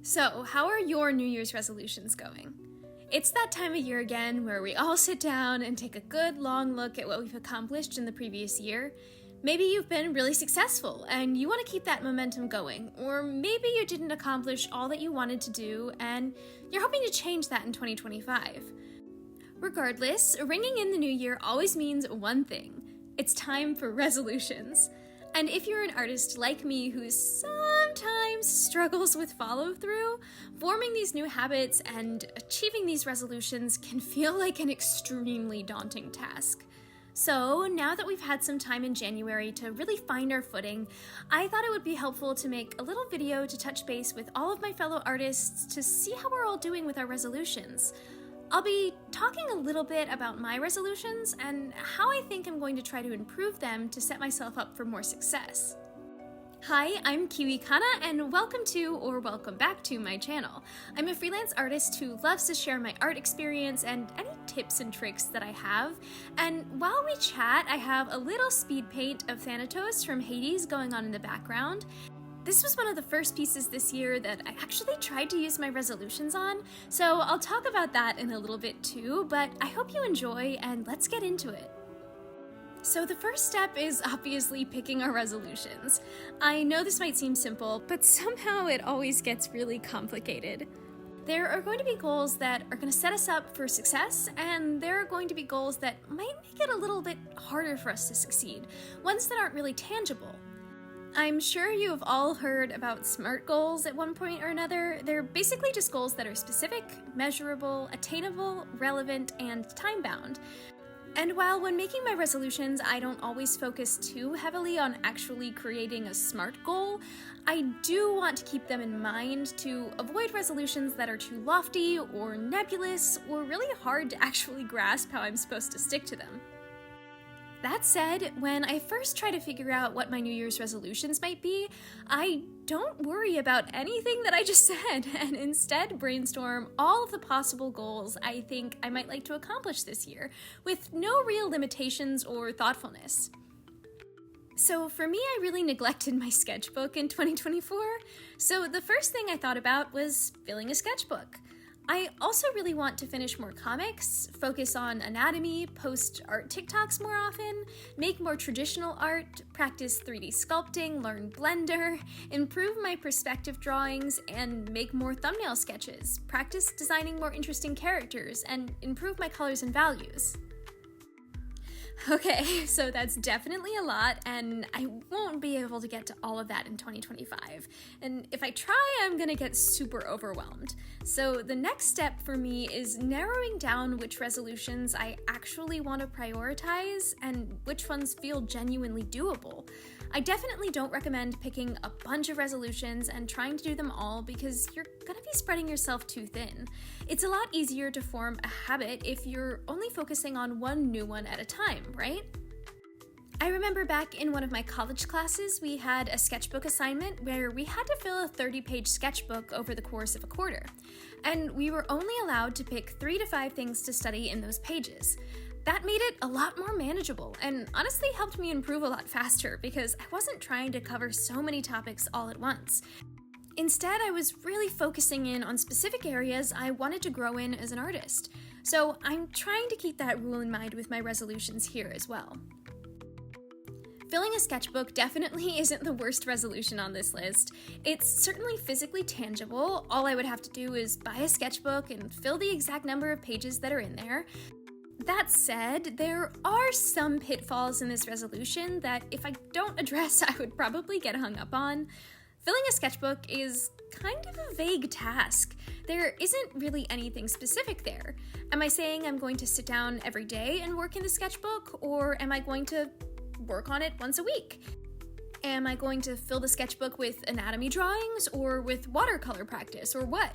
So, how are your New Year's resolutions going? It's that time of year again where we all sit down and take a good long look at what we've accomplished in the previous year. Maybe you've been really successful and you want to keep that momentum going, or maybe you didn't accomplish all that you wanted to do and you're hoping to change that in 2025. Regardless, ringing in the new year always means one thing. It's time for resolutions. And if you're an artist like me who sometimes struggles with follow-through, forming these new habits and achieving these resolutions can feel like an extremely daunting task. So now that we've had some time in January to really find our footing, I thought it would be helpful to make a little video to touch base with all of my fellow artists to see how we're all doing with our resolutions. I'll be talking a little bit about my resolutions and how I think I'm going to try to improve them to set myself up for more success. Hi, I'm Kiwi Kana and welcome back to my channel. I'm a freelance artist who loves to share my art experience and any tips and tricks that I have. And while we chat, I have a little speed paint of Thanatos from Hades going on in the background. This was one of the first pieces this year that I actually tried to use my resolutions on, so I'll talk about that in a little bit too, but I hope you enjoy and let's get into it. So the first step is obviously picking our resolutions. I know this might seem simple, but somehow it always gets really complicated. There are going to be goals that are going to set us up for success, and there are going to be goals that might make it a little bit harder for us to succeed, ones that aren't really tangible. I'm sure you have all heard about SMART goals at one point or another. They're basically just goals that are specific, measurable, attainable, relevant, and time-bound. And while when making my resolutions, I don't always focus too heavily on actually creating a SMART goal, I do want to keep them in mind to avoid resolutions that are too lofty or nebulous or really hard to actually grasp how I'm supposed to stick to them. That said, when I first try to figure out what my New Year's resolutions might be, I don't worry about anything that I just said and instead brainstorm all of the possible goals I think I might like to accomplish this year, with no real limitations or thoughtfulness. So for me, I really neglected my sketchbook in 2024, so the first thing I thought about was filling a sketchbook. I also really want to finish more comics, focus on anatomy, post art TikToks more often, make more traditional art, practice 3D sculpting, learn Blender, improve my perspective drawings, and make more thumbnail sketches, practice designing more interesting characters, and improve my colors and values. Okay, so that's definitely a lot, and I won't be able to get to all of that in 2025. And if I try, I'm gonna get super overwhelmed. So the next step for me is narrowing down which resolutions I actually want to prioritize and which ones feel genuinely doable. I definitely don't recommend picking a bunch of resolutions and trying to do them all because you're gonna be spreading yourself too thin. It's a lot easier to form a habit if you're only focusing on one new one at a time, right? I remember back in one of my college classes, we had a sketchbook assignment where we had to fill a 30-page sketchbook over the course of a quarter, and we were only allowed to pick 3 to 5 things to study in those pages. That made it a lot more manageable and honestly helped me improve a lot faster because I wasn't trying to cover so many topics all at once. Instead, I was really focusing in on specific areas I wanted to grow in as an artist. So I'm trying to keep that rule in mind with my resolutions here as well. Filling a sketchbook definitely isn't the worst resolution on this list. It's certainly physically tangible. All I would have to do is buy a sketchbook and fill the exact number of pages that are in there. That said, there are some pitfalls in this resolution that if I don't address, I would probably get hung up on. Filling a sketchbook is kind of a vague task. There isn't really anything specific there. Am I saying I'm going to sit down every day and work in the sketchbook, or am I going to work on it once a week? Am I going to fill the sketchbook with anatomy drawings or with watercolor practice, or what?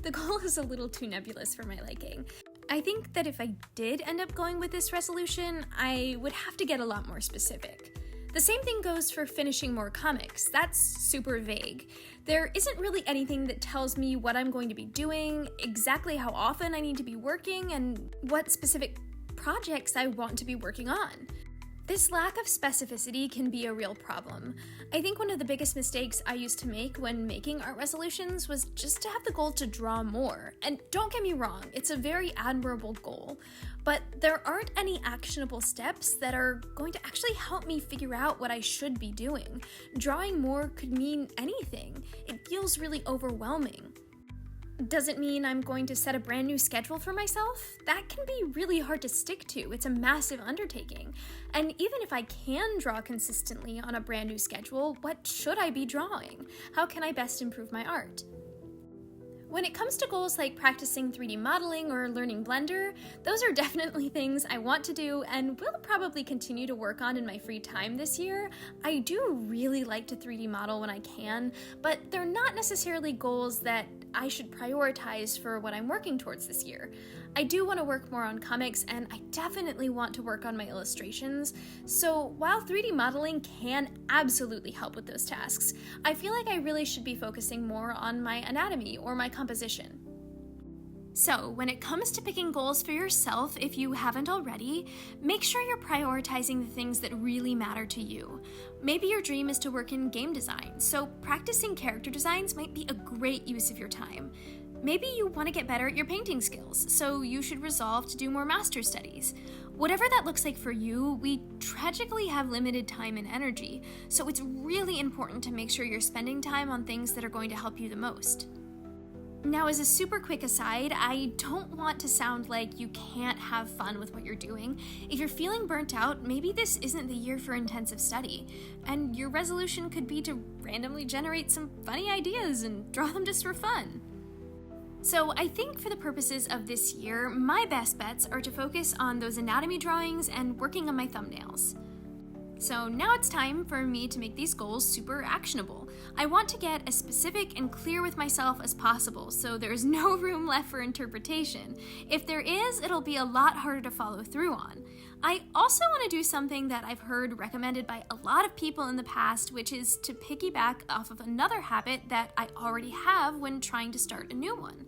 The goal is a little too nebulous for my liking. I think that if I did end up going with this resolution, I would have to get a lot more specific. The same thing goes for finishing more comics. That's super vague. There isn't really anything that tells me what I'm going to be doing, exactly how often I need to be working, and what specific projects I want to be working on. This lack of specificity can be a real problem. I think one of the biggest mistakes I used to make when making art resolutions was just to have the goal to draw more. And don't get me wrong, it's a very admirable goal, but there aren't any actionable steps that are going to actually help me figure out what I should be doing. Drawing more could mean anything. It feels really overwhelming. Does it mean I'm going to set a brand new schedule for myself? That can be really hard to stick to. It's a massive undertaking. And even if I can draw consistently on a brand new schedule, what should I be drawing? How can I best improve my art? When it comes to goals like practicing 3D modeling or learning Blender, those are definitely things I want to do and will probably continue to work on in my free time this year. I do really like to 3D model when I can, but they're not necessarily goals that I should prioritize for what I'm working towards this year. I do want to work more on comics, and I definitely want to work on my illustrations. So while 3D modeling can absolutely help with those tasks, I feel like I really should be focusing more on my anatomy or my composition. So, when it comes to picking goals for yourself, if you haven't already, make sure you're prioritizing the things that really matter to you. Maybe your dream is to work in game design, so practicing character designs might be a great use of your time. Maybe you want to get better at your painting skills, so you should resolve to do more master's studies. Whatever that looks like for you, we tragically have limited time and energy, so it's really important to make sure you're spending time on things that are going to help you the most. Now, as a super quick aside, I don't want to sound like you can't have fun with what you're doing. If you're feeling burnt out, maybe this isn't the year for intensive study, and your resolution could be to randomly generate some funny ideas and draw them just for fun. So I think for the purposes of this year, my best bets are to focus on those anatomy drawings and working on my thumbnails. So now it's time for me to make these goals super actionable. I want to get as specific and clear with myself as possible, so there's no room left for interpretation. If there is, it'll be a lot harder to follow through on. I also want to do something that I've heard recommended by a lot of people in the past, which is to piggyback off of another habit that I already have when trying to start a new one.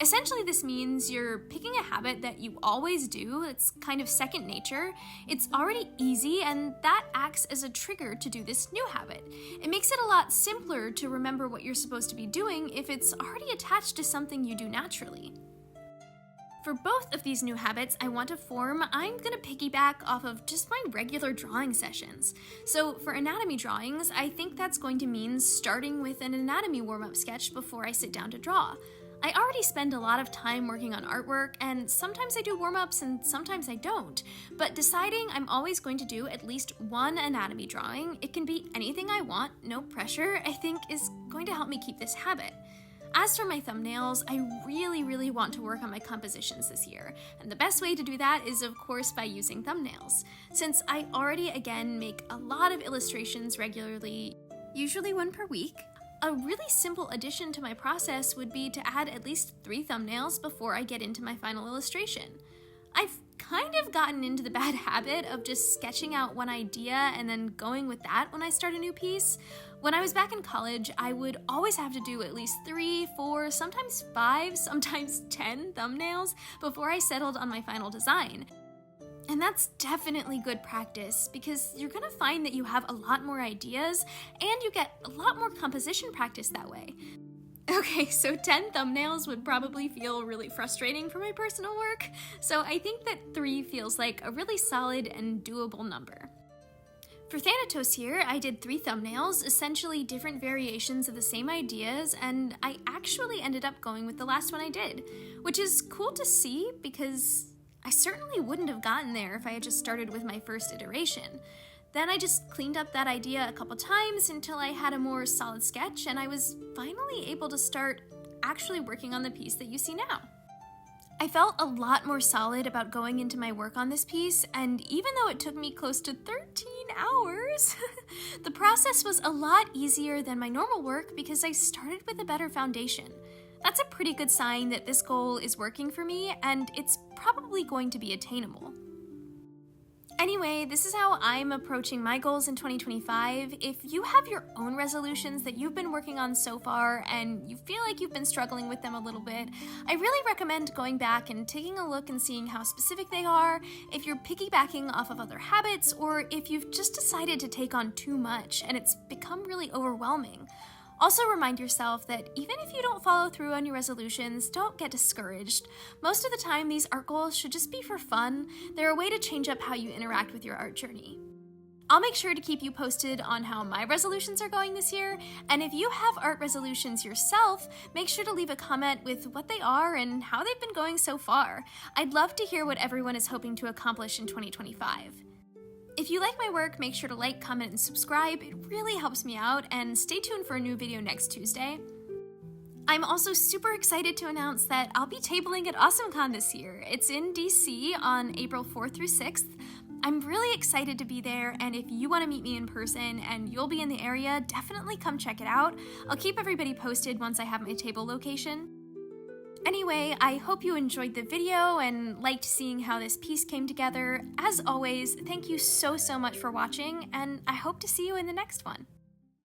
Essentially, this means you're picking a habit that you always do. It's kind of second nature. It's already easy, and that acts as a trigger to do this new habit. It makes it a lot simpler to remember what you're supposed to be doing if it's already attached to something you do naturally. For both of these new habits I want to form, I'm going to piggyback off of just my regular drawing sessions. So for anatomy drawings, I think that's going to mean starting with an anatomy warm-up sketch before I sit down to draw. I already spend a lot of time working on artwork, and sometimes I do warm-ups and sometimes I don't, but deciding I'm always going to do at least one anatomy drawing, it can be anything I want, no pressure, I think is going to help me keep this habit. As for my thumbnails, I really want to work on my compositions this year, and the best way to do that is of course by using thumbnails. Since I already again make a lot of illustrations regularly, usually one per week, a really simple addition to my process would be to add at least 3 thumbnails before I get into my final illustration. I've kind of gotten into the bad habit of just sketching out one idea and then going with that when I start a new piece. When I was back in college, I would always have to do at least 3, 4, sometimes 5, sometimes 10 thumbnails before I settled on my final design. And that's definitely good practice because you're gonna find that you have a lot more ideas and you get a lot more composition practice that way. Okay, so 10 thumbnails would probably feel really frustrating for my personal work, so I think that 3 feels like a really solid and doable number. For Thanatos here, I did 3 thumbnails, essentially different variations of the same ideas, and I actually ended up going with the last one I did, which is cool to see because I certainly wouldn't have gotten there if I had just started with my first iteration. Then I just cleaned up that idea a couple times until I had a more solid sketch, and I was finally able to start actually working on the piece that you see now. I felt a lot more solid about going into my work on this piece, and even though it took me close to 13 hours, the process was a lot easier than my normal work because I started with a better foundation. That's a pretty good sign that this goal is working for me, and it's probably going to be attainable. Anyway, this is how I'm approaching my goals in 2025. If you have your own resolutions that you've been working on so far and you feel like you've been struggling with them a little bit, I really recommend going back and taking a look and seeing how specific they are, if you're piggybacking off of other habits, or if you've just decided to take on too much and it's become really overwhelming. Also remind yourself that even if you don't follow through on your resolutions, don't get discouraged. Most of the time, these art goals should just be for fun. They're a way to change up how you interact with your art journey. I'll make sure to keep you posted on how my resolutions are going this year, and if you have art resolutions yourself, make sure to leave a comment with what they are and how they've been going so far. I'd love to hear what everyone is hoping to accomplish in 2025. If you like my work, make sure to like, comment, and subscribe. It really helps me out, and stay tuned for a new video next Tuesday. I'm also super excited to announce that I'll be tabling at AwesomeCon this year. It's in DC on April 4th through 6th. I'm really excited to be there, and if you want to meet me in person and you'll be in the area, definitely come check it out. I'll keep everybody posted once I have my table location. Anyway, I hope you enjoyed the video and liked seeing how this piece came together. As always, thank you so much for watching, and I hope to see you in the next one.